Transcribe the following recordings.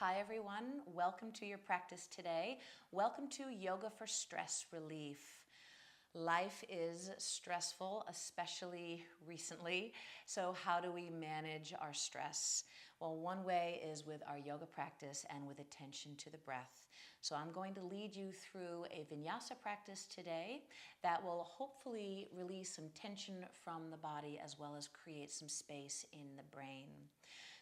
Hi everyone, welcome to your practice today. Welcome to Yoga for Stress Relief. Life is stressful, especially recently. So how do we manage our stress? Well, one way is with our yoga practice and with attention to the breath. So I'm going to lead you through a vinyasa practice today that will hopefully release some tension from the body as well as create some space in the brain.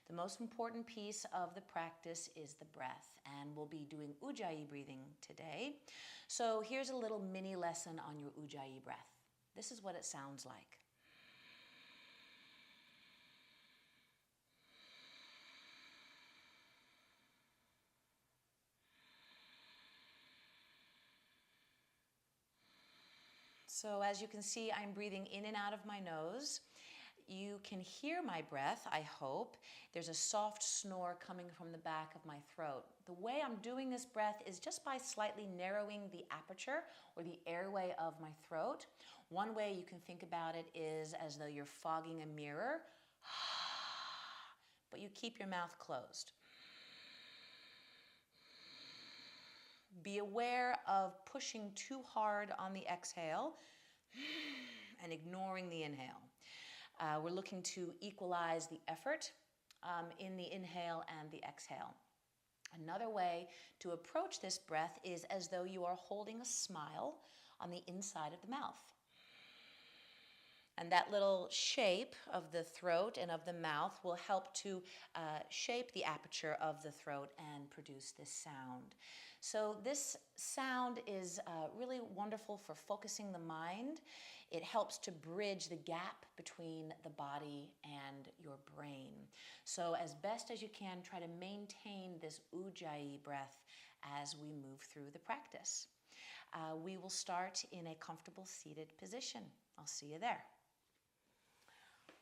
The most important piece of the practice is the breath, and we'll be doing Ujjayi breathing today. So here's a little mini lesson on your Ujjayi breath. This is what it sounds like. So as you can see, I'm breathing in and out of my nose. You can hear my breath, I hope. There's a soft snore coming from the back of my throat. The way I'm doing this breath is just by slightly narrowing the aperture or the airway of my throat. One way you can think about it is as though you're fogging a mirror, but you keep your mouth closed. Be aware of pushing too hard on the exhale and ignoring the inhale. We're looking to equalize the effort in the inhale and the exhale. Another way to approach this breath is as though you are holding a smile on the inside of the mouth. And that little shape of the throat and of the mouth will help to shape the aperture of the throat and produce this sound. So this sound is really wonderful for focusing the mind. It helps to bridge the gap between the body and your brain. So as best as you can, try to maintain this Ujjayi breath as we move through the practice. We will start in a comfortable seated position. I'll see you there.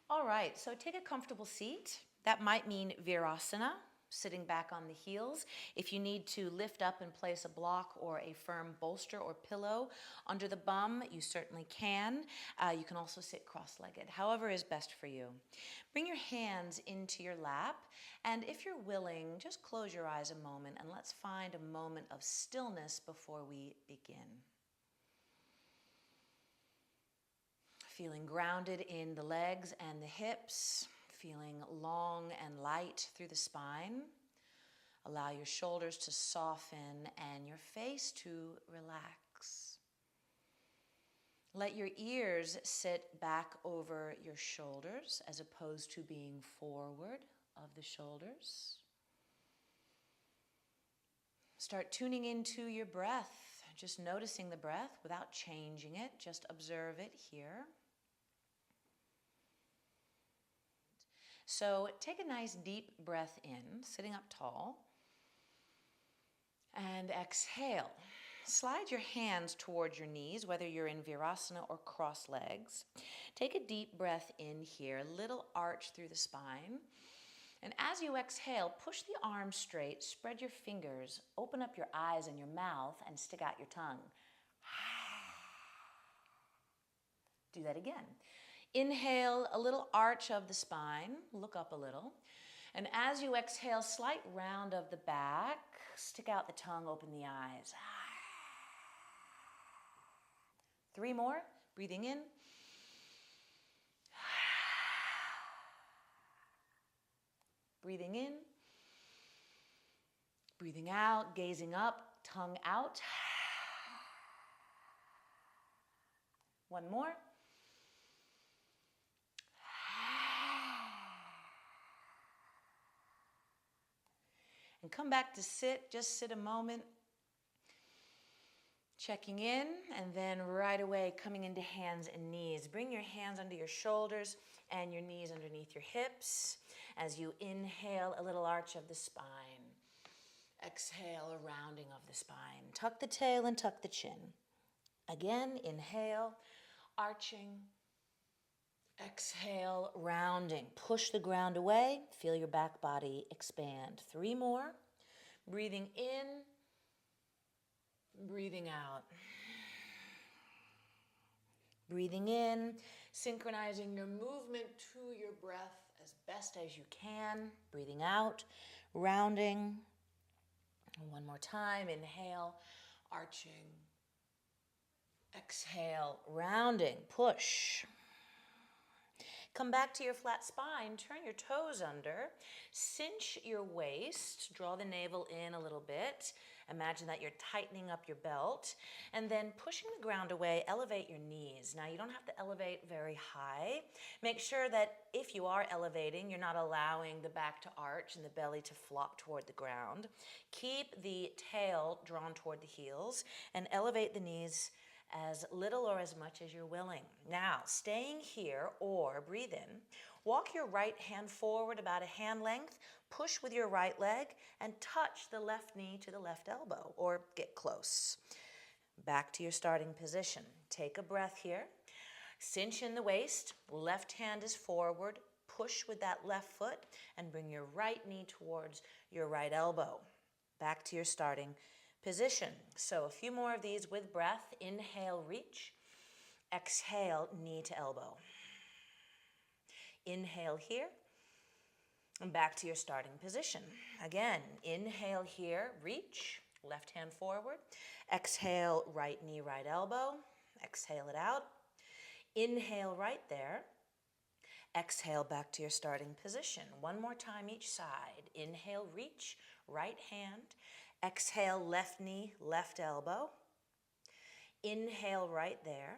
All right, so take a comfortable seat. That might mean virasana, sitting back on the heels. If you need to lift up and place a block or a firm bolster or pillow under the bum, you certainly can. You can also sit cross-legged, however is best for you. Bring your hands into your lap, and if you're willing, just close your eyes a moment and let's find a moment of stillness before we begin. Feeling grounded in the legs and the hips, feeling long and light through the spine. Allow your shoulders to soften and your face to relax. Let your ears sit back over your shoulders as opposed to being forward of the shoulders. Start tuning into your breath, just noticing the breath without changing it, just observe it here. So take a nice deep breath in, sitting up tall, and exhale. Slide your hands towards your knees, whether you're in virasana or cross legs. Take a deep breath in here, little arch through the spine. And as you exhale, push the arms straight, spread your fingers, open up your eyes and your mouth, and stick out your tongue. Do that again. Inhale, a little arch of the spine, look up a little. And as you exhale, slight round of the back, stick out the tongue, open the eyes. 3 more, breathing in. Breathing in. Breathing out, gazing up, tongue out. 1 more. And come back to sit, just sit a moment, checking in, and then right away coming into hands and knees. Bring your hands under your shoulders and your knees underneath your hips. As you inhale, a little arch of the spine. Exhale, a rounding of the spine. Tuck the tail and tuck the chin. Again, inhale, arching. Exhale, rounding. Push the ground away. Feel your back body expand. 3 more. Breathing in, breathing out. Breathing in, synchronizing your movement to your breath as best as you can. Breathing out, rounding. And one more time, inhale, arching. Exhale, rounding, push. Come back to your flat spine, turn your toes under, cinch your waist, draw the navel in a little bit. Imagine that you're tightening up your belt, and then pushing the ground away, elevate your knees. Now, you don't have to elevate very high. Make sure that if you are elevating, you're not allowing the back to arch and the belly to flop toward the ground. Keep the tail drawn toward the heels and elevate the knees as little or as much as you're willing. Now, staying here or breathe in, walk your right hand forward about a hand length, push with your right leg, and touch the left knee to the left elbow, or get close. Back to your starting position. Take a breath here. Cinch in the waist, left hand is forward, push with that left foot, and bring your right knee towards your right elbow. Back to your starting position. So a few more of these with breath. Inhale, reach. Exhale, knee to elbow. Inhale here. And back to your starting position. Again, inhale here, reach. Left hand forward. Exhale, right knee, right elbow. Exhale it out. Inhale right there. Exhale back to your starting position. One more time each side. Inhale, reach, right hand. Exhale, left knee, left elbow. Inhale right there.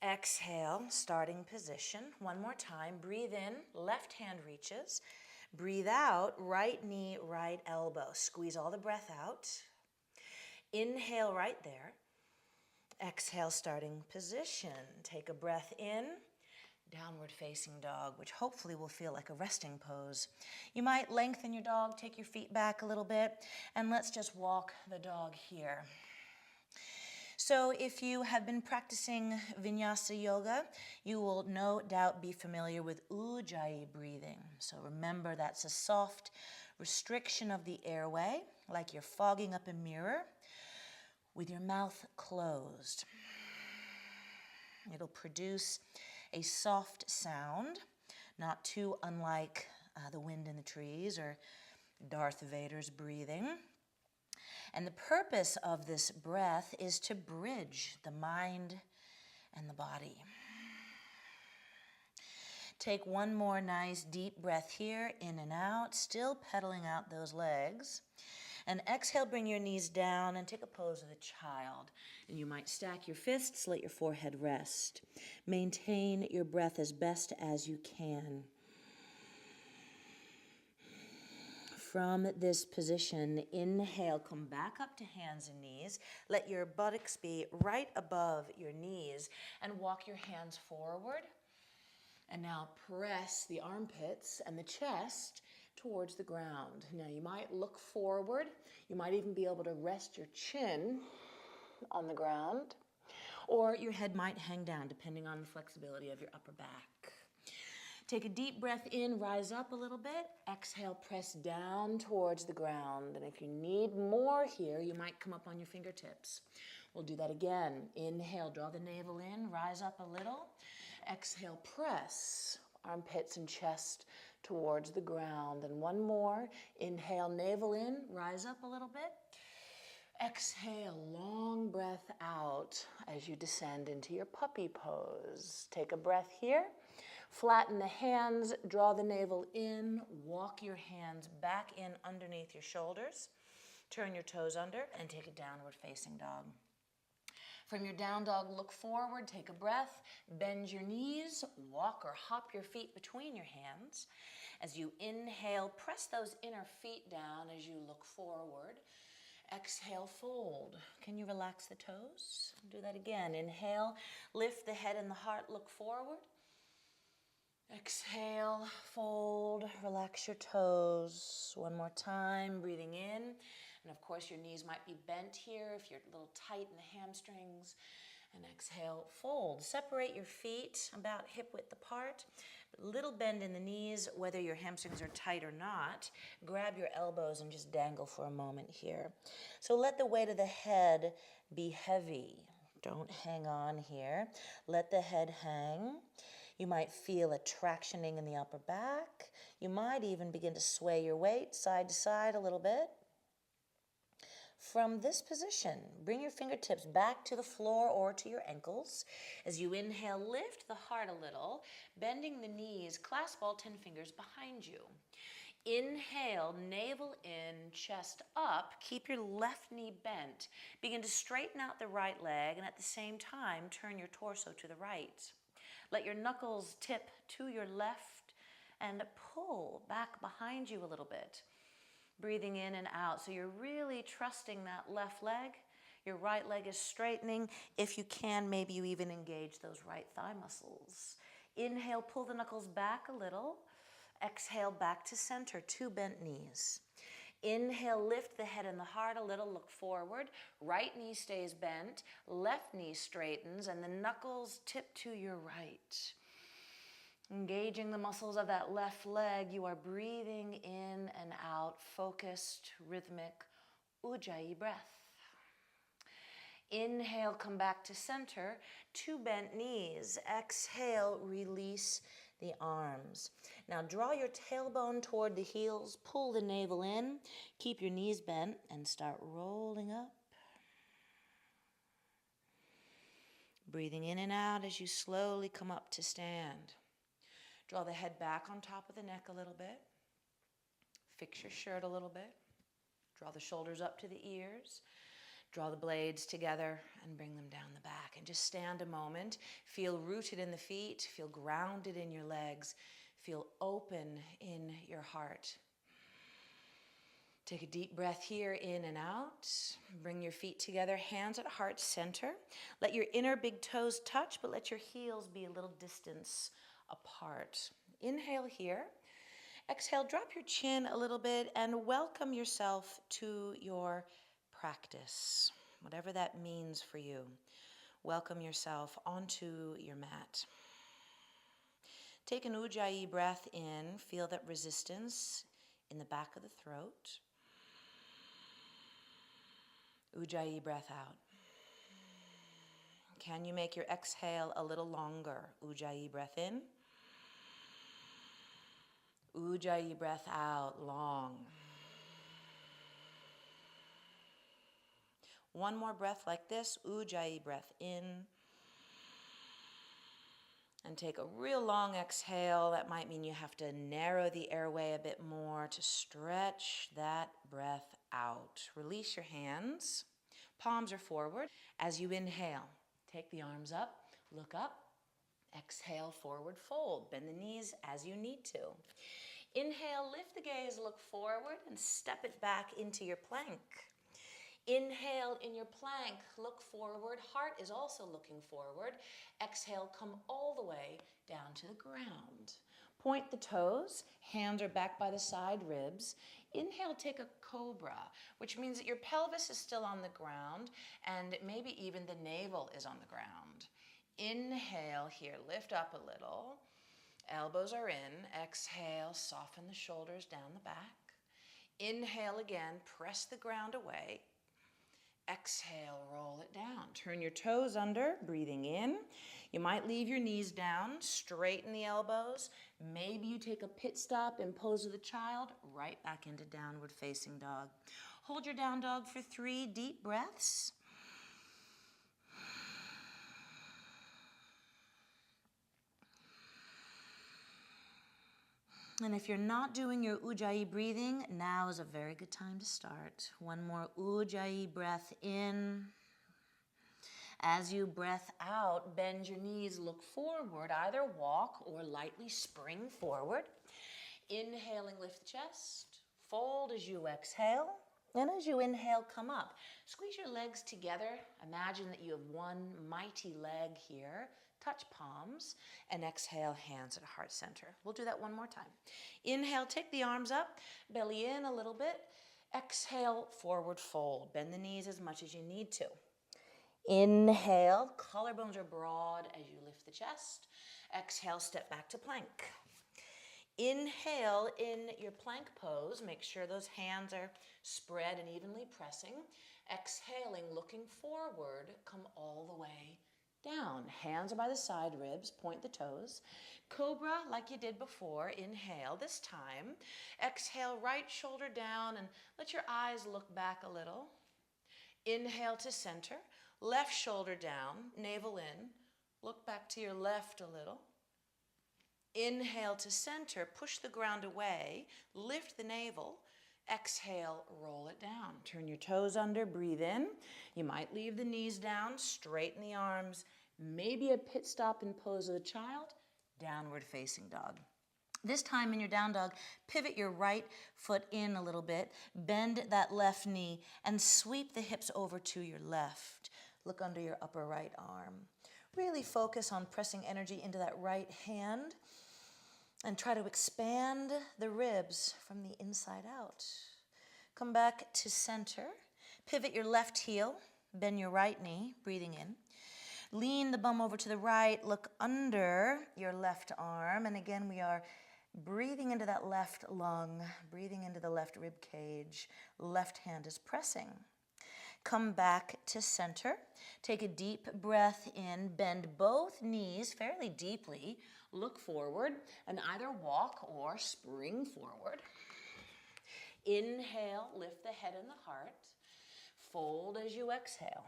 Exhale, starting position. One more time. Breathe in, left hand reaches. Breathe out, right knee, right elbow. Squeeze all the breath out. Inhale right there. Exhale, starting position. Take a breath in. Downward facing dog, which hopefully will feel like a resting pose. You might lengthen your dog, take your feet back a little bit, and let's just walk the dog here. So if you have been practicing vinyasa yoga, you will no doubt be familiar with Ujjayi breathing. So remember, that's a soft restriction of the airway, like you're fogging up a mirror with your mouth closed. It'll produce a soft sound, not too unlike the wind in the trees or Darth Vader's breathing. And the purpose of this breath is to bridge the mind and the body. Take one more nice deep breath here, in and out, still pedaling out those legs. And exhale, bring your knees down and take a pose of the child. And you might stack your fists, let your forehead rest. Maintain your breath as best as you can. From this position, inhale, come back up to hands and knees. Let your buttocks be right above your knees and walk your hands forward. And now press the armpits and the chest towards the ground. Now you might look forward. You might even be able to rest your chin on the ground, or your head might hang down depending on the flexibility of your upper back. Take a deep breath in, rise up a little bit. Exhale, press down towards the ground. And if you need more here, you might come up on your fingertips. We'll do that again. Inhale, draw the navel in, rise up a little. Exhale, press armpits and chest towards the ground. And one more. Inhale, navel in, rise up a little bit. Exhale, long breath out as you descend into your puppy pose. Take a breath here. Flatten the hands, draw the navel in, walk your hands back in underneath your shoulders. Turn your toes under and take a downward facing dog. From your down dog, look forward, take a breath, bend your knees, walk or hop your feet between your hands. As you inhale, press those inner feet down as you look forward. Exhale, fold. Can you relax the toes? Do that again. Inhale, lift the head and the heart, look forward. Exhale, fold, relax your toes. One more time, breathing in. And of course, your knees might be bent here if you're a little tight in the hamstrings. And exhale, fold. Separate your feet about hip width apart. Little bend in the knees, whether your hamstrings are tight or not. Grab your elbows and just dangle for a moment here. So let the weight of the head be heavy. Don't hang on here. Let the head hang. You might feel a tractioning in the upper back. You might even begin to sway your weight side to side a little bit. From this position, bring your fingertips back to the floor or to your ankles. As you inhale, lift the heart a little, bending the knees, clasp all 10 fingers behind you. Inhale, navel in, chest up. Keep your left knee bent. Begin to straighten out the right leg, and at the same time, turn your torso to the right. Let your knuckles tip to your left and pull back behind you a little bit. Breathing in and out. So you're really trusting that left leg. Your right leg is straightening. If you can, maybe you even engage those right thigh muscles. Inhale, pull the knuckles back a little. Exhale, back to center, 2 bent knees. Inhale, lift the head and the heart a little, look forward. Right knee stays bent, left knee straightens, and the knuckles tip to your right. Engaging the muscles of that left leg, you are breathing in and out, focused, rhythmic, Ujjayi breath. Inhale, come back to center, 2 bent knees. Exhale, release the arms. Now draw your tailbone toward the heels, pull the navel in, keep your knees bent, and start rolling up. Breathing in and out as you slowly come up to stand. Draw the head back on top of the neck a little bit. Fix your shirt a little bit. Draw the shoulders up to the ears. Draw the blades together and bring them down the back. And just stand a moment. Feel rooted in the feet. Feel grounded in your legs. Feel open in your heart. Take a deep breath here, in and out. Bring your feet together, hands at heart center. Let your inner big toes touch, but let your heels be a little distance apart. Inhale here. Exhale, drop your chin a little bit and welcome yourself to your practice, whatever that means for you. Welcome yourself onto your mat. Take an Ujjayi breath in. Feel that resistance in the back of the throat. Ujjayi breath out. Can you make your exhale a little longer? Ujjayi breath in. Ujjayi breath out, long. One more breath like this. Ujjayi breath in. And take a real long exhale. That might mean you have to narrow the airway a bit more to stretch that breath out. Release your hands. Palms are forward. As you inhale, take the arms up, look up. Exhale, forward fold. Bend the knees as you need to. Inhale, lift the gaze, look forward, and step it back into your plank. Inhale in your plank, look forward. Heart is also looking forward. Exhale, come all the way down to the ground. Point the toes, hands are back by the side ribs. Inhale, take a cobra, which means that your pelvis is still on the ground and maybe even the navel is on the ground. Inhale here, lift up a little. Elbows are in. Exhale, soften the shoulders down the back. Inhale again, press the ground away. Exhale, roll it down. Turn your toes under, breathing in. You might leave your knees down, straighten the elbows. Maybe you take a pit stop in pose of the child, right back into downward facing dog. Hold your down dog for 3 deep breaths. And if you're not doing your Ujjayi breathing, now is a very good time to start. One more Ujjayi breath in. As you breath out, bend your knees, look forward, either walk or lightly spring forward. Inhaling, lift the chest. Fold as you exhale. And as you inhale, come up. Squeeze your legs together. Imagine that you have one mighty leg here. Touch palms and exhale, hands at heart center. We'll do that one more time. Inhale, take the arms up, belly in a little bit. Exhale, forward fold. Bend the knees as much as you need to. Inhale, collarbones are broad as you lift the chest. Exhale, step back to plank. Inhale in your plank pose. Make sure those hands are spread and evenly pressing. Exhaling, looking forward, come all the way down. Hands are by the side ribs, point the toes. Cobra, like you did before. Inhale this time. Exhale, right shoulder down and let your eyes look back a little. Inhale to center, left shoulder down, navel in. Look back to your left a little. Inhale to center, push the ground away, lift the navel. Exhale, roll it down. Turn your toes under, breathe in. You might leave the knees down, straighten the arms, maybe a pit stop in pose of the child, downward facing dog. This time in your down dog, pivot your right foot in a little bit, bend that left knee, and sweep the hips over to your left. Look under your upper right arm. Really focus on pressing energy into that right hand and try to expand the ribs from the inside out. Come back to center. Pivot your left heel, bend your right knee, breathing in. Lean the bum over to the right, look under your left arm, and again we are breathing into that left lung, breathing into the left rib cage. Left hand is pressing. Come back to center. Take a deep breath in. Bend both knees fairly deeply. Look forward and either walk or spring forward. Inhale, lift the head and the heart. Fold as you exhale.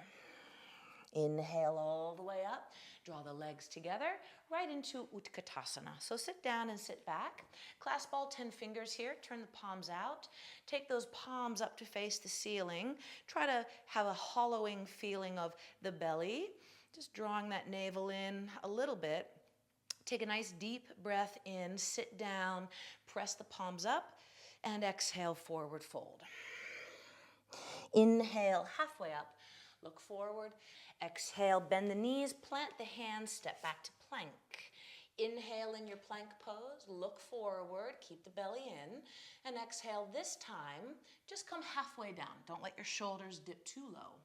Inhale all the way up. Draw the legs together right into Utkatasana. So sit down and sit back. Clasp all 10 fingers here. Turn the palms out. Take those palms up to face the ceiling. Try to have a hollowing feeling of the belly. Just drawing that navel in a little bit. Take a nice deep breath in. Sit down. Press the palms up. And exhale, forward fold. Inhale, halfway up. Look forward. Exhale, bend the knees, plant the hands, step back to plank. Inhale in your plank pose, look forward, keep the belly in, and exhale this time, just come halfway down. Don't let your shoulders dip too low.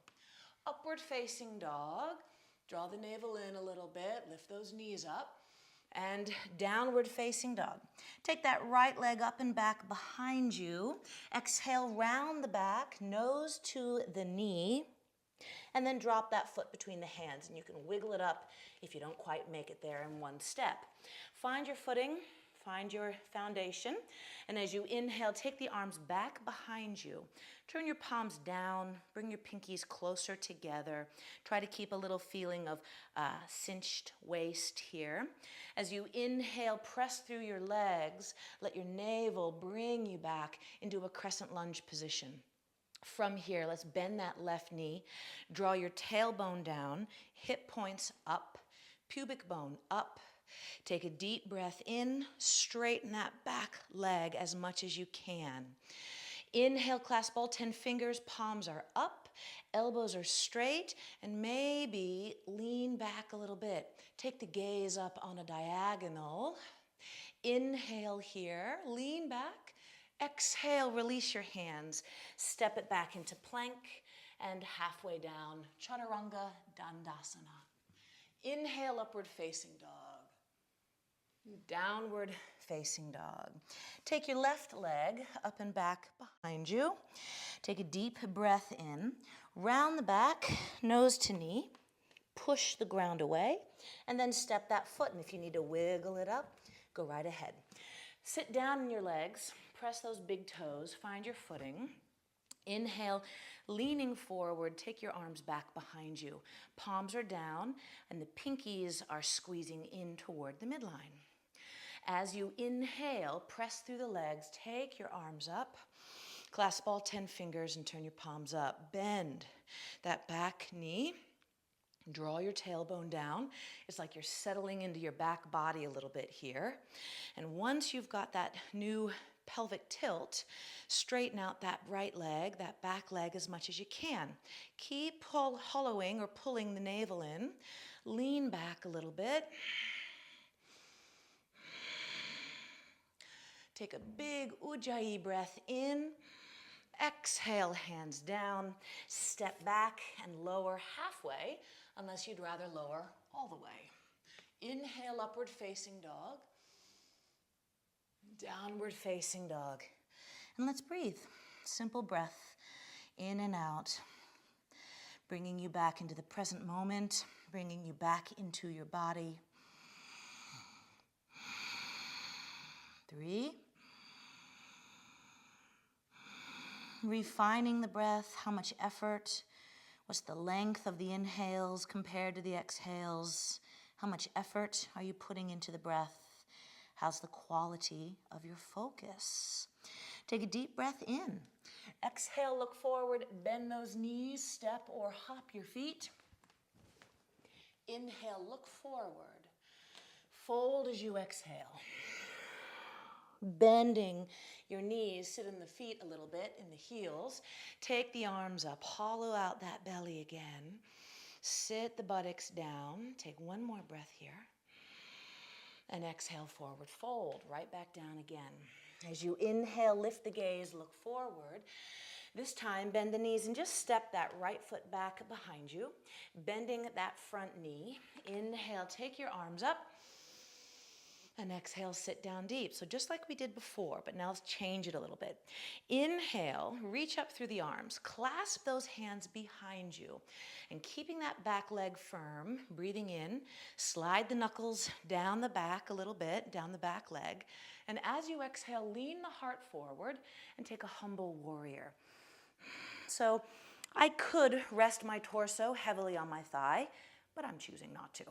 Upward facing dog, draw the navel in a little bit, lift those knees up, and downward facing dog. Take that right leg up and back behind you. Exhale, round the back, nose to the knee. And then drop that foot between the hands, and you can wiggle it up if you don't quite make it there in one step. Find your footing, find your foundation, and as you inhale, take the arms back behind you. Turn your palms down, bring your pinkies closer together. Try to keep a little feeling of cinched waist here. As you inhale, press through your legs, let your navel bring you back into a crescent lunge position. From here, let's bend that left knee, draw your tailbone down, hip points up, pubic bone up. Take a deep breath in, straighten that back leg as much as you can. Inhale, clasp all 10 fingers, palms are up, elbows are straight, and maybe lean back a little bit. Take the gaze up on a diagonal. Inhale here, lean back. Exhale, release your hands. Step it back into plank and halfway down, Chaturanga Dandasana. Inhale, upward facing dog. Downward facing dog. Take your left leg up and back behind you. Take a deep breath in. Round the back, nose to knee. Push the ground away and then step that foot. And if you need to wiggle it up, go right ahead. Sit down in your legs. Press those big toes, find your footing. Inhale, leaning forward, take your arms back behind you. Palms are down and the pinkies are squeezing in toward the midline. As you inhale, press through the legs, take your arms up, clasp all 10 fingers and turn your palms up. Bend that back knee. Draw your tailbone down. It's like you're settling into your back body a little bit here. And once you've got that new pelvic tilt, straighten out that right leg, that back leg as much as you can. Keep hollowing or pulling the navel in. Lean back a little bit. Take a big Ujjayi breath in. Exhale, hands down. Step back and lower halfway, unless you'd rather lower all the way. Inhale, upward facing dog. Downward facing dog. And let's breathe. Simple breath in and out. Bringing you back into the present moment. Bringing you back into your body. 3. Refining the breath. How much effort What's the length of the inhales compared to the exhales? How much effort are you putting into the breath? How's the quality of your focus? Take a deep breath in. Exhale, look forward, bend those knees, step or hop your feet. Inhale, look forward. Fold as you exhale. Bending your knees, sit in the feet a little bit, in the heels. Take the arms up, hollow out that belly again. Sit the buttocks down. Take one more breath here. And exhale, forward fold, right back down again. As you inhale, lift the gaze, look forward. This time, bend the knees and just step that right foot back behind you, bending that front knee. Inhale, take your arms up. And exhale, sit down deep. So just like we did before, but now let's change it a little bit. Inhale, reach up through the arms. Clasp those hands behind you. And keeping that back leg firm, breathing in, slide the knuckles down the back a little bit, down the back leg. And as you exhale, lean the heart forward and take a humble warrior. So I could rest my torso heavily on my thigh, but I'm choosing not to.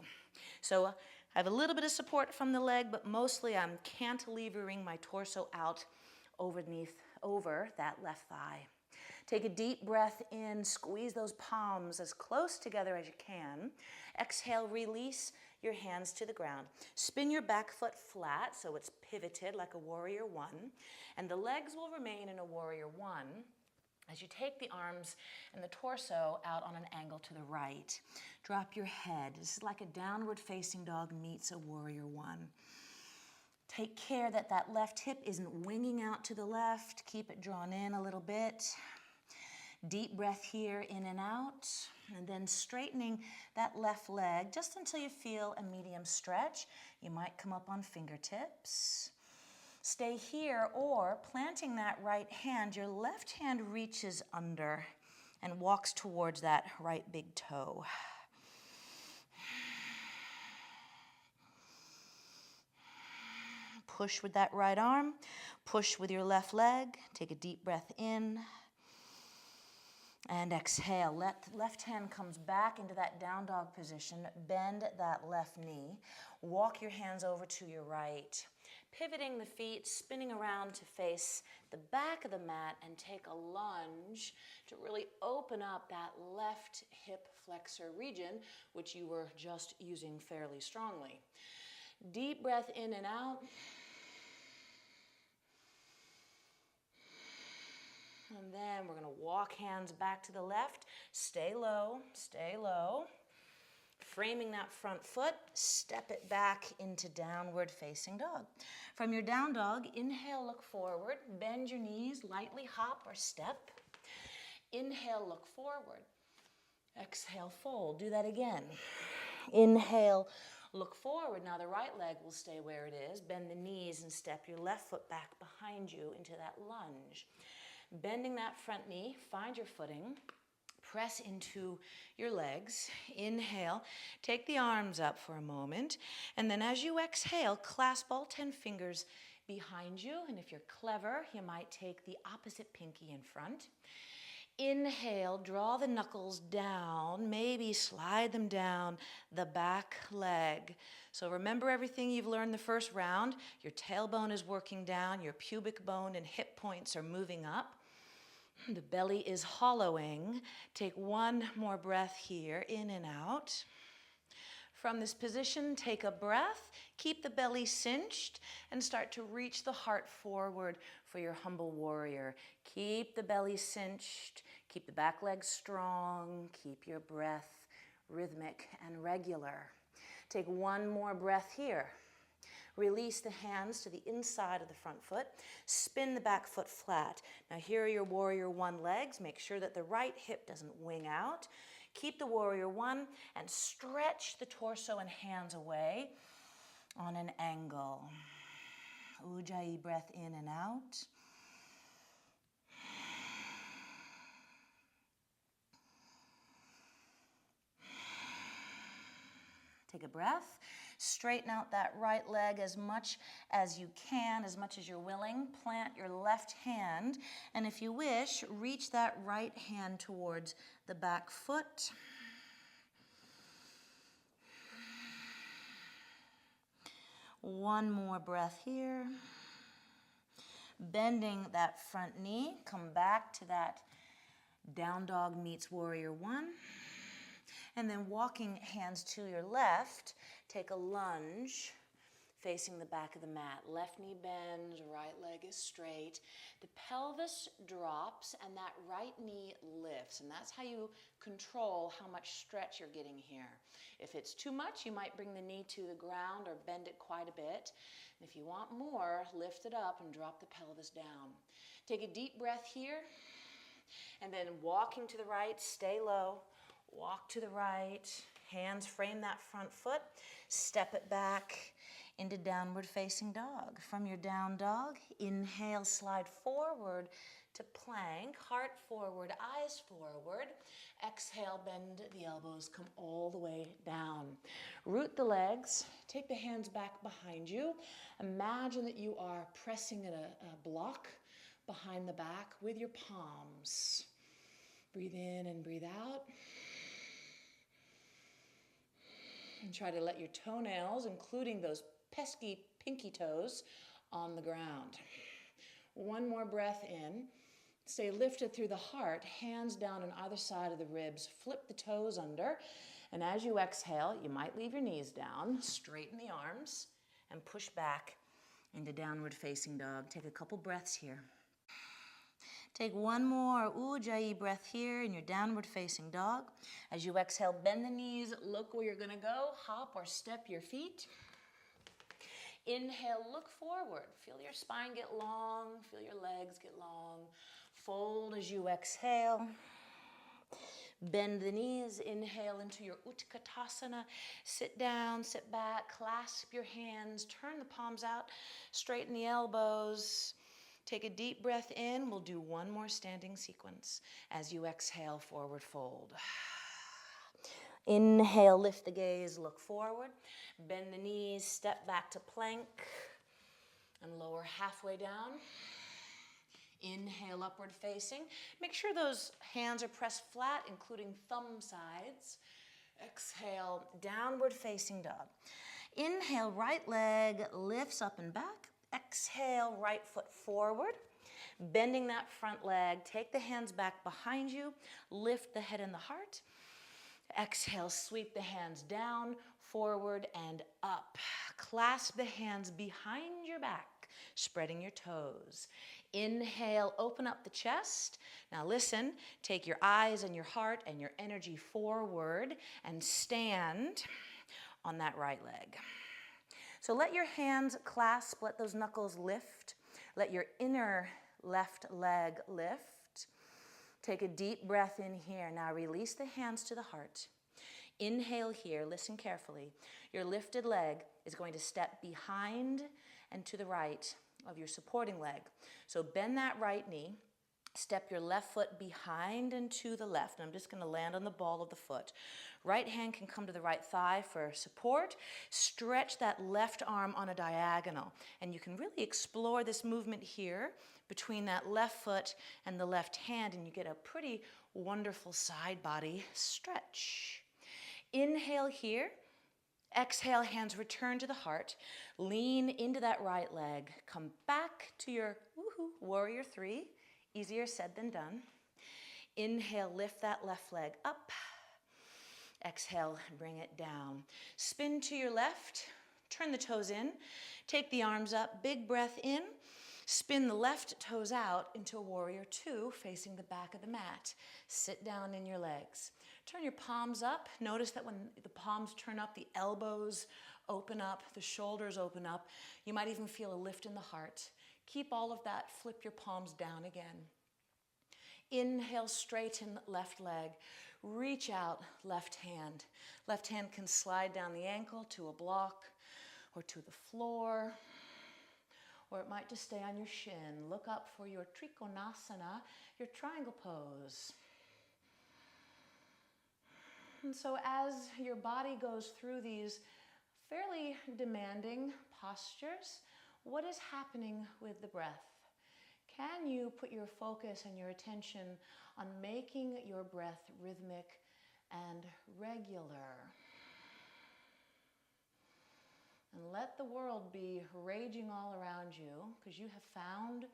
So I have a little bit of support from the leg, but mostly I'm cantilevering my torso out over that left thigh. Take a deep breath in, squeeze those palms as close together as you can. Exhale, release your hands to the ground. Spin your back foot flat so it's pivoted like a warrior one, and the legs will remain in a warrior one as you take the arms and the torso out on an angle to the right. Drop your head. This is like a downward facing dog meets a warrior one. Take care that that left hip isn't winging out to the left. Keep it drawn in a little bit. Deep breath here, in and out. And then straightening that left leg just until you feel a medium stretch. You might come up on fingertips. Stay here, or planting that right hand, your left hand reaches under and walks towards that right big toe. Push with that right arm, push with your left leg. Take a deep breath in and exhale. Left hand comes back into that down dog position. Bend that left knee. Walk your hands over to your right. Pivoting the feet, spinning around to face the back of the mat and take a lunge to really open up that left hip flexor region, which you were just using fairly strongly. Deep breath in and out. And then we're going to walk hands back to the left. Stay low, stay low. Framing that front foot, step it back into downward facing dog. From your down dog, inhale, look forward. Bend your knees, lightly hop or step. Inhale, look forward. Exhale, fold. Do that again. Inhale, look forward. Now the right leg will stay where it is. Bend the knees and step your left foot back behind you into that lunge. Bending that front knee, find your footing. Press into your legs. Inhale, take the arms up for a moment. And then as you exhale, clasp all 10 fingers behind you. And if you're clever, you might take the opposite pinky in front. Inhale, draw the knuckles down, maybe slide them down the back leg. So remember everything you've learned the first round. Your tailbone is working down, your pubic bone and hip points are moving up. The belly is hollowing. Take one more breath here, in and out. From this position, take a breath. Keep the belly cinched and start to reach the heart forward for your humble warrior. Keep the belly cinched. Keep the back leg strong. Keep your breath rhythmic and regular. Take one more breath here. Release the hands to the inside of the front foot. Spin the back foot flat. Now here are your warrior one legs. Make sure that the right hip doesn't wing out. Keep the warrior one and stretch the torso and hands away on an angle. Ujjayi breath in and out. Take a breath. Straighten out that right leg as much as you can, as much as you're willing. Plant your left hand, and if you wish, reach that right hand towards the back foot. One more breath here. Bending that front knee, come back to that down dog meets warrior one. And then walking hands to your left, take a lunge facing the back of the mat. Left knee bends, right leg is straight. The pelvis drops and that right knee lifts. And that's how you control how much stretch you're getting here. If it's too much, you might bring the knee to the ground or bend it quite a bit. And if you want more, lift it up and drop the pelvis down. Take a deep breath here. And then walking to the right, stay low. Walk to the right, hands frame that front foot, step it back into downward facing dog. From your down dog, inhale, slide forward to plank, heart forward, eyes forward. Exhale, bend the elbows, come all the way down. Root the legs, take the hands back behind you. Imagine that you are pressing a block behind the back with your palms. Breathe in and breathe out. And try to let your toenails, including those pesky pinky toes, on the ground. One more breath in. Stay lifted through the heart, hands down on either side of the ribs. Flip the toes under. And as you exhale, you might leave your knees down. Straighten the arms and push back into downward facing dog. Take a couple breaths here. Take one more Ujjayi breath here in your downward facing dog. As you exhale, bend the knees, look where you're gonna go, hop or step your feet. Inhale, look forward. Feel your spine get long, feel your legs get long. Fold as you exhale. Bend the knees, inhale into your Utkatasana. Sit down, sit back, clasp your hands, turn the palms out, straighten the elbows. Take a deep breath in. We'll do one more standing sequence. As you exhale, forward fold. Inhale, lift the gaze, look forward. Bend the knees, step back to plank. And lower halfway down. Inhale, upward facing. Make sure those hands are pressed flat, including thumb sides. Exhale, downward facing dog. Inhale, right leg lifts up and back. Exhale, right foot forward, bending that front leg. Take the hands back behind you. Lift the head and the heart. Exhale, sweep the hands down, forward, and up. Clasp the hands behind your back, spreading your toes. Inhale, open up the chest. Now listen, take your eyes and your heart and your energy forward and stand on that right leg. So let your hands clasp, let those knuckles lift. Let your inner left leg lift. Take a deep breath in here. Now release the hands to the heart. Inhale here, listen carefully. Your lifted leg is going to step behind and to the right of your supporting leg. So bend that right knee. Step your left foot behind and to the left. And I'm just going to land on the ball of the foot. Right hand can come to the right thigh for support. Stretch that left arm on a diagonal. And you can really explore this movement here between that left foot and the left hand, and you get a pretty wonderful side body stretch. Inhale here. Exhale, hands return to the heart. Lean into that right leg. Come back to your warrior three. Easier said than done. Inhale, lift that left leg up. Exhale, bring it down. Spin to your left, turn the toes in, take the arms up, big breath in, spin the left toes out into a warrior two, facing the back of the mat. Sit down in your legs. Turn your palms up. Notice that when the palms turn up, the elbows open up, the shoulders open up. You might even feel a lift in the heart. Keep all of that, flip your palms down again. Inhale, straighten left leg. Reach out, left hand. Left hand can slide down the ankle to a block or to the floor, or it might just stay on your shin. Look up for your Trikonasana, your triangle pose. And so as your body goes through these fairly demanding postures. What is happening with the breath? Can you put your focus and your attention on making your breath rhythmic and regular? And let the world be raging all around you, because you have found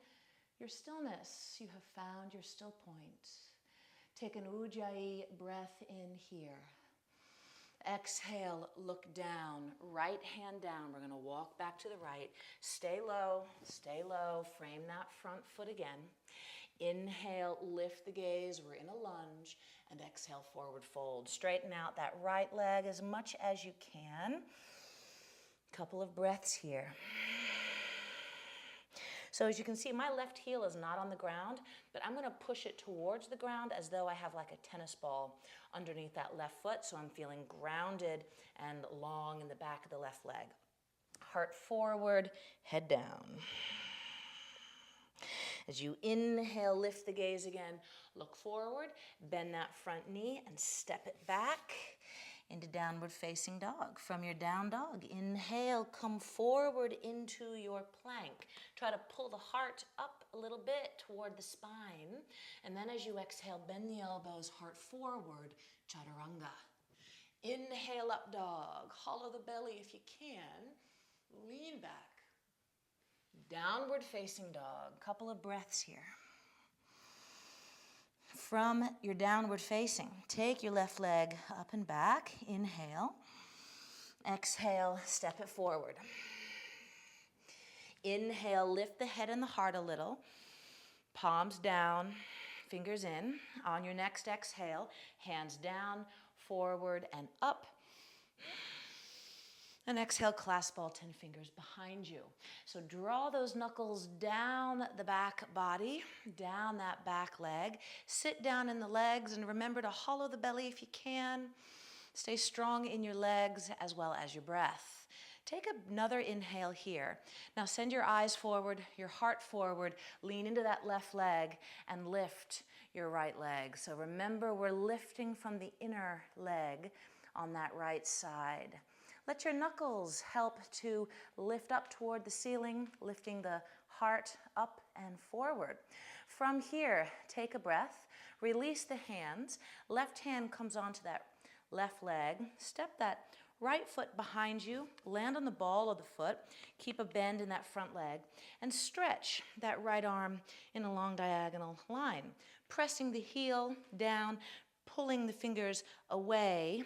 your stillness. You have found your still point. Take an Ujjayi breath in here. Exhale, look down, right hand down. We're going to walk back to the right. Stay low, frame that front foot again. Inhale, lift the gaze, we're in a lunge, and exhale, forward fold. Straighten out that right leg as much as you can. Couple of breaths here. So as you can see, my left heel is not on the ground, but I'm going to push it towards the ground as though I have like a tennis ball underneath that left foot, so I'm feeling grounded and long in the back of the left leg. Heart forward, head down. As you inhale, lift the gaze again, look forward, bend that front knee and step it back into downward facing dog. From your down dog, inhale, come forward into your plank. Try to pull the heart up a little bit toward the spine. And then as you exhale, bend the elbows, heart forward, chaturanga. Inhale, up dog. Hollow the belly if you can. Lean back. Downward facing dog. Couple of breaths here. From your downward facing, take your left leg up and back. Inhale. Exhale, step it forward. Inhale, lift the head and the heart a little. Palms down, fingers in. On your next exhale, hands down, forward and up. And exhale, clasp all 10 fingers behind you. So draw those knuckles down the back body, down that back leg. Sit down in the legs and remember to hollow the belly if you can. Stay strong in your legs as well as your breath. Take another inhale here. Now send your eyes forward, your heart forward, lean into that left leg and lift your right leg. So remember, we're lifting from the inner leg on that right side. Let your knuckles help to lift up toward the ceiling, lifting the heart up and forward. From here, take a breath, release the hands. Left hand comes onto that left leg. Step that right foot behind you, land on the ball of the foot, keep a bend in that front leg, and stretch that right arm in a long diagonal line. Pressing the heel down, pulling the fingers away.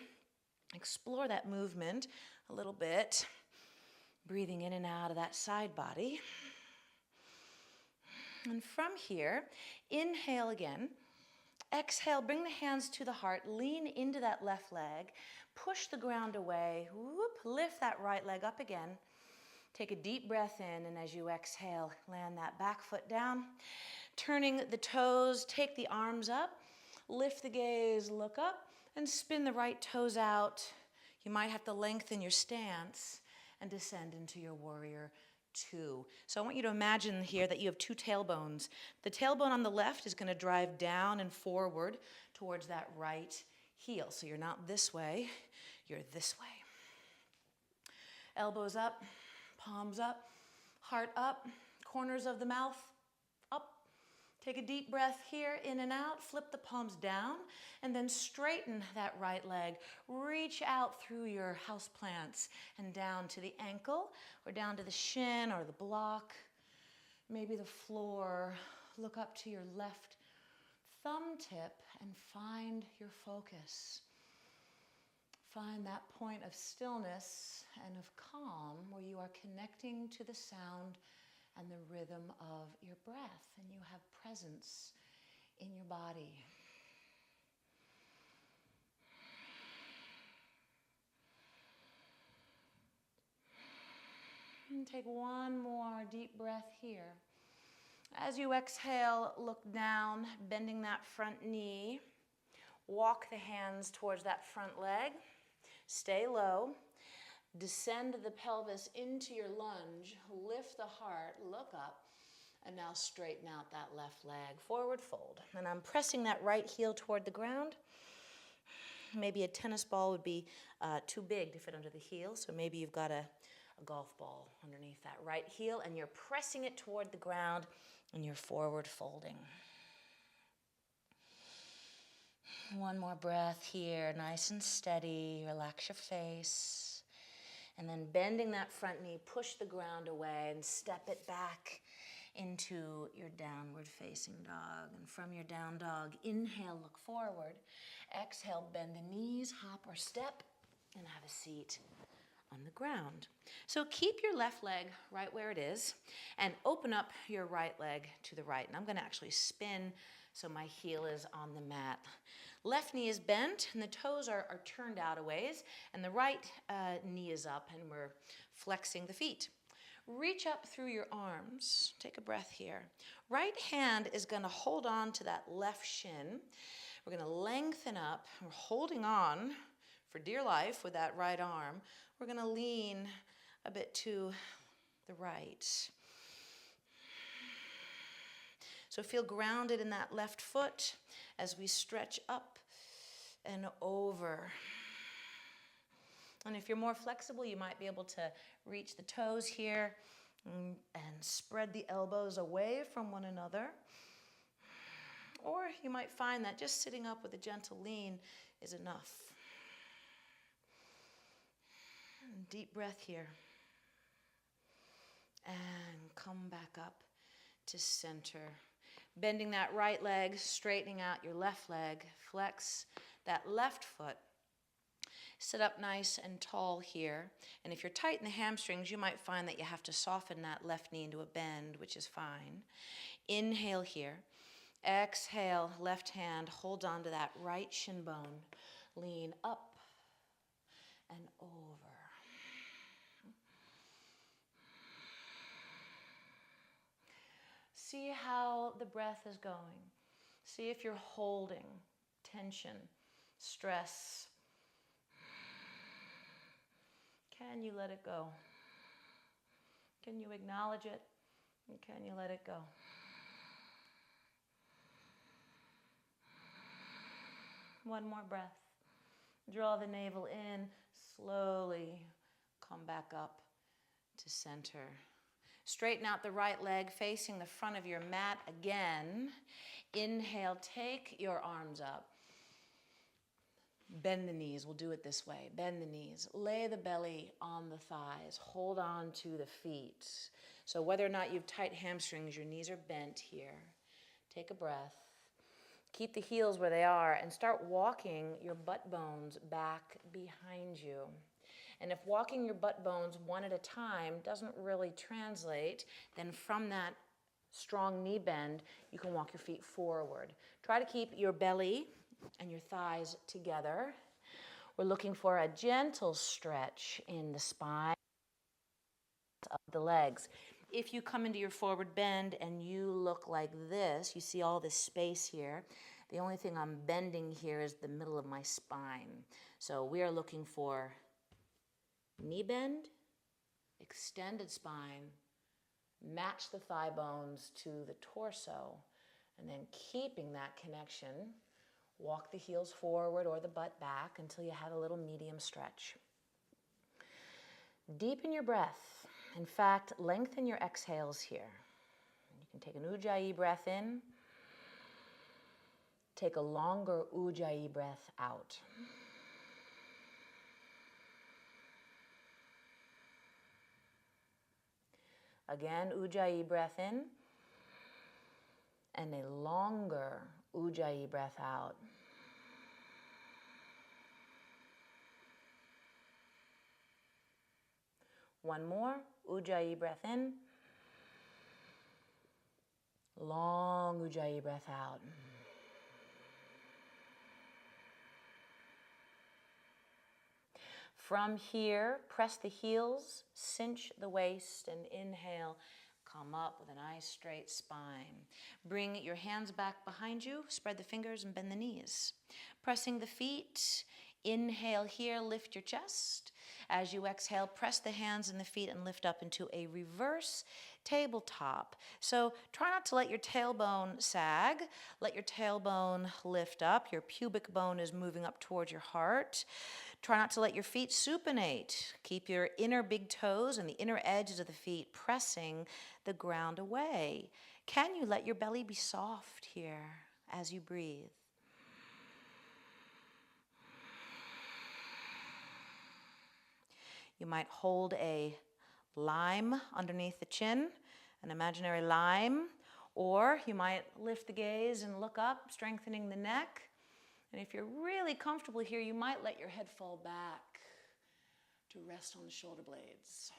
Explore that movement a little bit, breathing in and out of that side body. And from here, inhale again. Exhale, bring the hands to the heart, lean into that left leg, push the ground away, whoop, lift that right leg up again. Take a deep breath in, and as you exhale, land that back foot down. Turning the toes, take the arms up, lift the gaze, look up, and spin the right toes out. You might have to lengthen your stance and descend into your warrior two. So I want you to imagine here that you have two tailbones. The tailbone on the left is going to drive down and forward towards that right heel. So you're not this way, you're this way. Elbows up, palms up, heart up, corners of the mouth up. Take a deep breath here, in and out. Flip the palms down, and then straighten that right leg. Reach out through your houseplants and down to the ankle, or down to the shin or the block, maybe the floor. Look up to your left thumb tip and find your focus. Find that point of stillness and of calm where you are connecting to the sound and the rhythm of your breath, and you have presence in your body. And take one more deep breath here. As you exhale, look down, bending that front knee. Walk the hands towards that front leg. Stay low. Descend the pelvis into your lunge, lift the heart, look up, and now straighten out that left leg, forward fold. And I'm pressing that right heel toward the ground. Maybe a tennis ball would be too big to fit under the heel, so maybe you've got a golf ball underneath that right heel, and you're pressing it toward the ground, and you're forward folding. One more breath here, nice and steady. Relax your face. And then bending that front knee, push the ground away and step it back into your downward facing dog. And from your down dog, inhale, look forward. Exhale, bend the knees, hop or step, and have a seat on the ground. So keep your left leg right where it is and open up your right leg to the right. And I'm going to actually spin so my heel is on the mat. Left knee is bent and the toes are turned out a ways, and the right knee is up and we're flexing the feet. Reach up through your arms. Take a breath here. Right hand is going to hold on to that left shin. We're going to lengthen up. We're holding on for dear life with that right arm. We're going to lean a bit to the right. So feel grounded in that left foot as we stretch up and over. And if you're more flexible, you might be able to reach the toes here and spread the elbows away from one another. Or you might find that just sitting up with a gentle lean is enough. Deep breath here. And come back up to center. Bending that right leg, straightening out your left leg. Flex that left foot. Sit up nice and tall here. And if you're tight in the hamstrings, you might find that you have to soften that left knee into a bend, which is fine. Inhale here. Exhale, left hand holds on to that right shin bone. Lean up and over. See how the breath is going. See if you're holding tension, stress. Can you let it go? Can you acknowledge it? And can you let it go? One more breath. Draw the navel in. Slowly come back up to center. Straighten out the right leg facing the front of your mat again. Inhale, take your arms up. Bend the knees. We'll do it this way. Bend the knees. Lay the belly on the thighs. Hold on to the feet. So whether or not you have tight hamstrings, your knees are bent here. Take a breath. Keep the heels where they are and start walking your butt bones back behind you. And if walking your butt bones one at a time doesn't really translate, then from that strong knee bend, you can walk your feet forward. Try to keep your belly and your thighs together. We're looking for a gentle stretch in the spine of the legs. If you come into your forward bend and you look like this, you see all this space here. The only thing I'm bending here is the middle of my spine. So we are looking for knee bend, extended spine, match the thigh bones to the torso, and then keeping that connection, walk the heels forward or the butt back until you have a little medium stretch. Deepen your breath. In fact, lengthen your exhales here. You can take an Ujjayi breath in. Take a longer Ujjayi breath out. Again, Ujjayi breath in, and a longer Ujjayi breath out. One more, Ujjayi breath in, long Ujjayi breath out. From here, press the heels, cinch the waist, and inhale. Come up with a nice straight spine. Bring your hands back behind you, spread the fingers and bend the knees. Pressing the feet, inhale here, lift your chest. As you exhale, press the hands and the feet and lift up into a reverse tabletop. So try not to let your tailbone sag. Let your tailbone lift up. Your pubic bone is moving up towards your heart. Try not to let your feet supinate. Keep your inner big toes and the inner edges of the feet pressing the ground away. Can you let your belly be soft here as you breathe? You might hold a lime underneath the chin, an imaginary lime, or you might lift the gaze and look up, strengthening the neck. And if you're really comfortable here, you might let your head fall back to rest on the shoulder blades.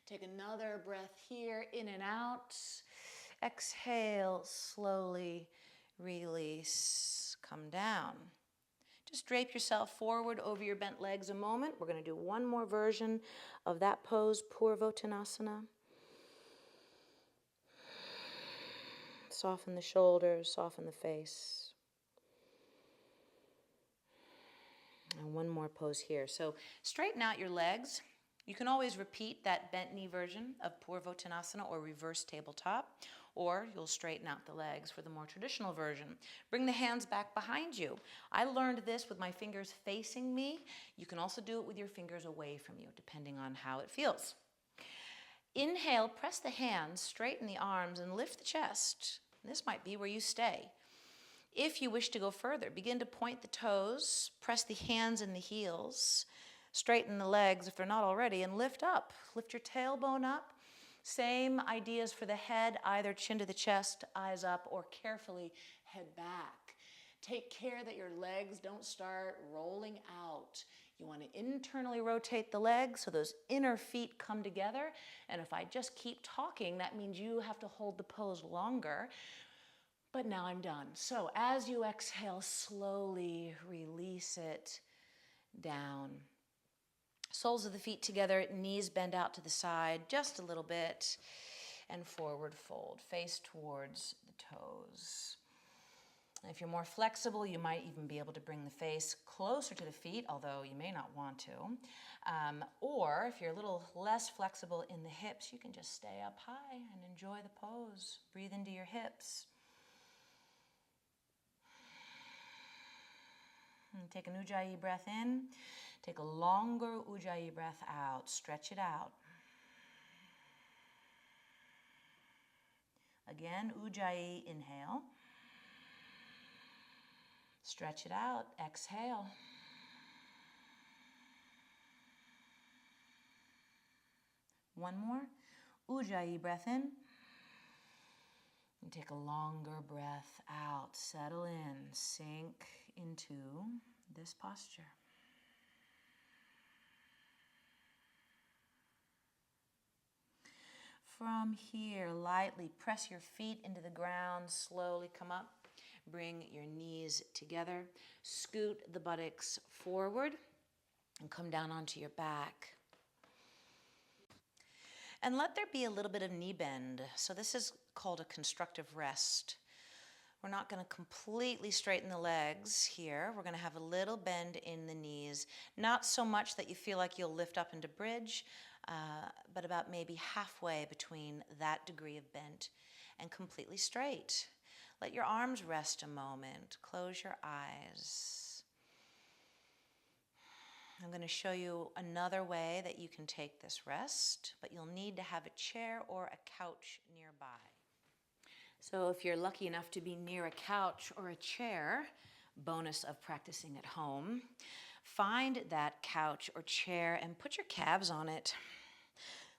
Take another breath here, in and out. Exhale, slowly release, come down. Just drape yourself forward over your bent legs a moment. We're going to do one more version of that pose, Purvottanasana. Soften the shoulders, soften the face. And one more pose here. So straighten out your legs. You can always repeat that bent knee version of Purvottanasana or reverse tabletop, or you'll straighten out the legs for the more traditional version. Bring the hands back behind you. I learned this with my fingers facing me. You can also do it with your fingers away from you, depending on how it feels. Inhale, press the hands, straighten the arms, and lift the chest. This might be where you stay. If you wish to go further, begin to point the toes, press the hands and the heels, straighten the legs if they're not already, and lift up. Lift your tailbone up. Same ideas for the head, either chin to the chest, eyes up, or carefully head back. Take care that your legs don't start rolling out. You want to internally rotate the legs so those inner feet come together. And if I just keep talking, that means you have to hold the pose longer. But now I'm done. So as you exhale, slowly release it down. Soles of the feet together, knees bend out to the side just a little bit, and forward fold, face towards the toes. And if you're more flexible, you might even be able to bring the face closer to the feet, although you may not want to. Or if you're a little less flexible in the hips, you can just stay up high and enjoy the pose. Breathe into your hips. And take an Ujjayi breath in. Take a longer Ujjayi breath out. Stretch it out. Again, Ujjayi, inhale. Stretch it out. Exhale. One more. Ujjayi breath in. And take a longer breath out. Settle in. Sink into this posture. From here, lightly press your feet into the ground. Slowly come up. Bring your knees together. Scoot the buttocks forward and come down onto your back. And let there be a little bit of knee bend. So this is called a constructive rest. We're not going to completely straighten the legs here. We're going to have a little bend in the knees. Not so much that you feel like you'll lift up into bridge, but about maybe halfway between that degree of bent and completely straight. Let your arms rest a moment. Close your eyes. I'm going to show you another way that you can take this rest, but you'll need to have a chair or a couch nearby. So if you're lucky enough to be near a couch or a chair, bonus of practicing at home, find that couch or chair and put your calves on it.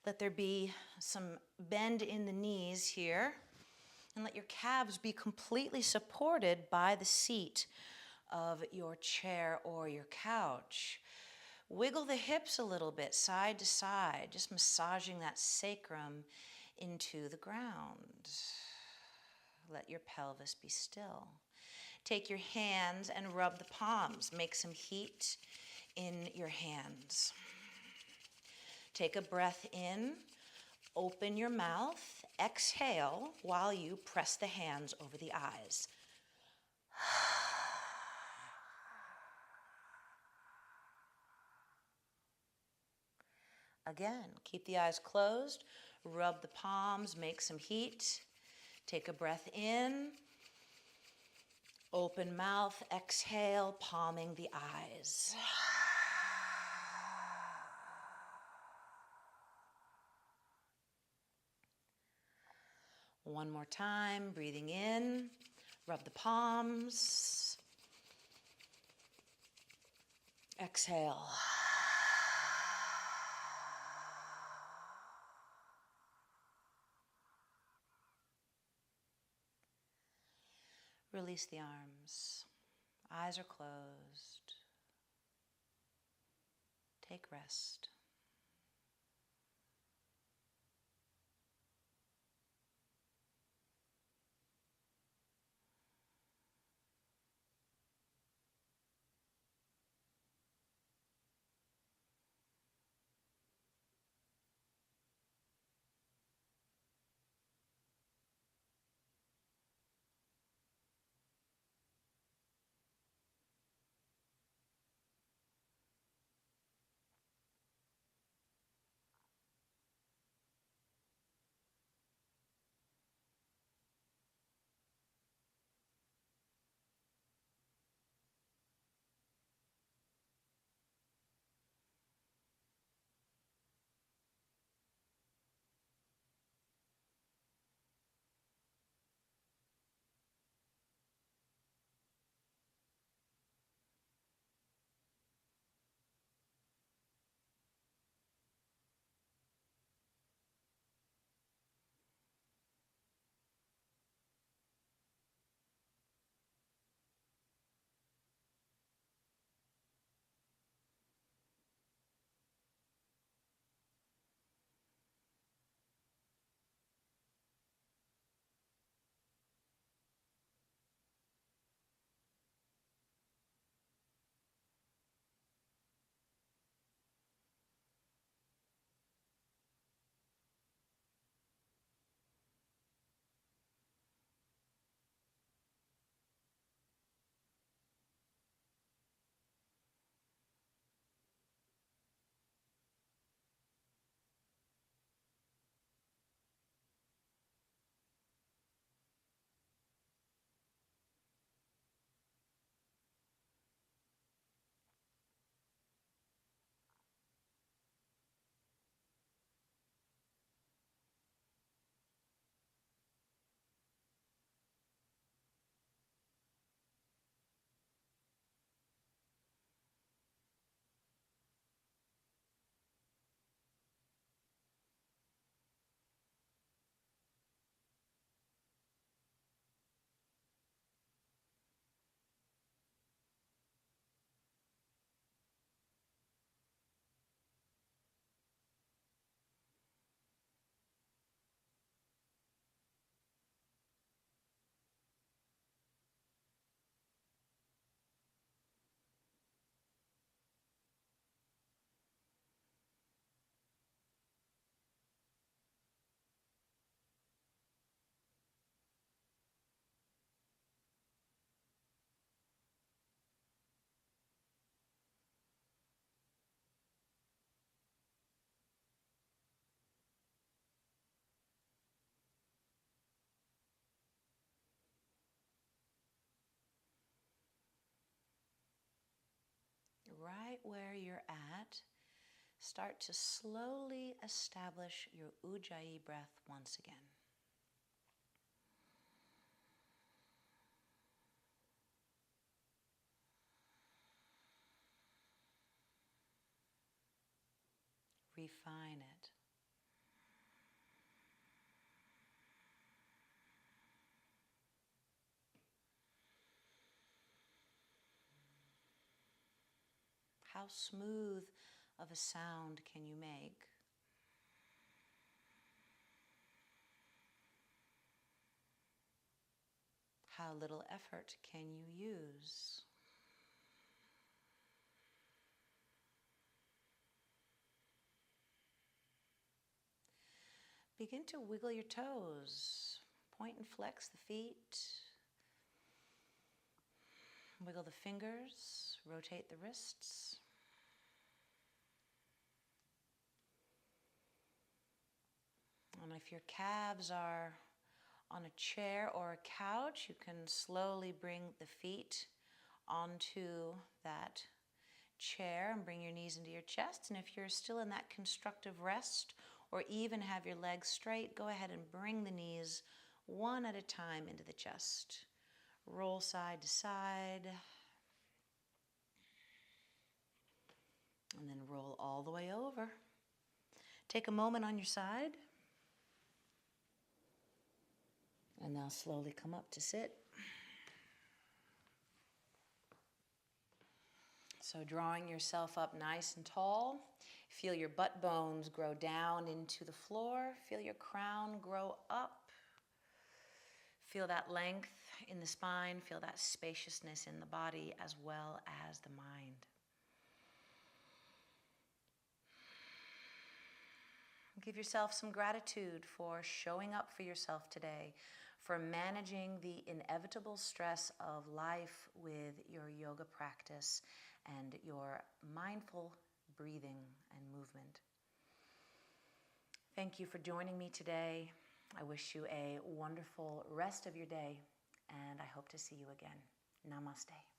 Let there be some bend in the knees here, and let your calves be completely supported by the seat of your chair or your couch. Wiggle the hips a little bit, side to side, just massaging that sacrum into the ground. Let your pelvis be still. Take your hands and rub the palms. Make some heat in your hands. Take a breath in. Open your mouth. Exhale while you press the hands over the eyes. Again, keep the eyes closed, rub the palms, make some heat. Take a breath in, open mouth, exhale, palming the eyes. One more time, breathing in, rub the palms, exhale. Release the arms. Eyes are closed. Take rest. Right where you're at, start to slowly establish your Ujjayi breath once again. Refine it. How smooth of a sound can you make? How little effort can you use? Begin to wiggle your toes. Point and flex the feet. Wiggle the fingers. Rotate the wrists. if your calves are on a chair or a couch, you can slowly bring the feet onto that chair and bring your knees into your chest. And if you're still in that constructive rest or even have your legs straight, go ahead and bring the knees one at a time into the chest. Roll side to side. And then roll all the way over. Take a moment on your side. And now slowly come up to sit. So drawing yourself up nice and tall. Feel your butt bones grow down into the floor. Feel your crown grow up. Feel that length in the spine. Feel that spaciousness in the body as well as the mind. Give yourself some gratitude for showing up for yourself today, for managing the inevitable stress of life with your yoga practice and your mindful breathing and movement. Thank you for joining me today. I wish you a wonderful rest of your day, and I hope to see you again. Namaste.